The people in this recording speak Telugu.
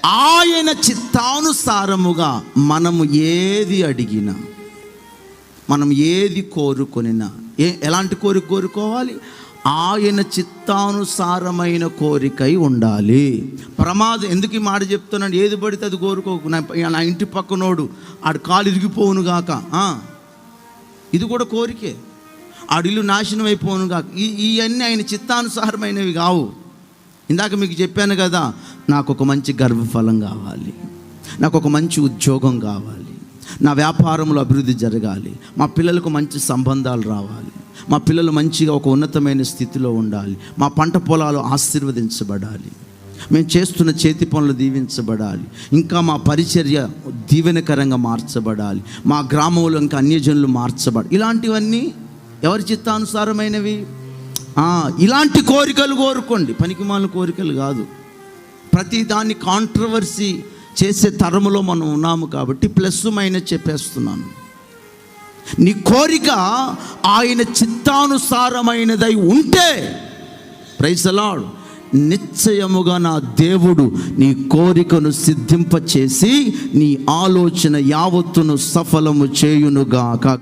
ఆయన చిత్తానుసారముగా మనము ఏది అడిగినా, మనం ఏది కోరుకొనినా, ఎలాంటి కోరిక కోరుకోవాలి? ఆయన చిత్తానుసారమైన కోరికై ఉండాలి. ప్రమాదం. ఎందుకు ఈ మాట చెప్తున్నాను? ఏది పడితే అది కోరుకోకు. నా ఇంటి పక్కనోడు ఆడు కాలు ఇరిగిపోవును గాక, ఇది కూడా కోరికే. ఆడిల్లు నాశనం అయిపోవును గాక, ఇవన్నీ ఆయన చిత్తానుసారమైనవి కావు. ఇందాక మీకు చెప్పాను కదా, నాకు ఒక మంచి గర్భఫలం కావాలి, నాకు ఒక మంచి ఉద్యోగం కావాలి, నా వ్యాపారంలో అభివృద్ధి జరగాలి, మా పిల్లలకు మంచి సంబంధాలు రావాలి, మా పిల్లలు మంచిగా ఒక ఉన్నతమైన స్థితిలో ఉండాలి, మా పంట పొలాలు ఆశీర్వదించబడాలి, మేము చేస్తున్న చేతి పనులు దీవించబడాలి, ఇంకా మా పరిచర్య దీవెనకరంగా మార్చబడాలి, మా గ్రామంలో ఇంకా అన్యజనులు మార్చబడాలి. ఇలాంటివన్నీ ఎవరి చిత్తానుసారమైనవి? ఇలాంటి కోరికలు కోరుకోండి, పనికిమాలిన కోరికలు కాదు. ప్రతి దాన్ని కాంట్రవర్సీ చేసే తరములో మనం ఉన్నాము కాబట్టి ప్లస్ మైనస్ చెప్పేస్తున్నాను. నీ కోరిక ఆయన చిత్తానుసారమైనదై ఉంటే, ప్రైజ్ ది లార్డ్, నిశ్చయముగా నా దేవుడు నీ కోరికను సిద్ధింపచేసి నీ ఆలోచన యావత్తును సఫలము చేయునుగాక.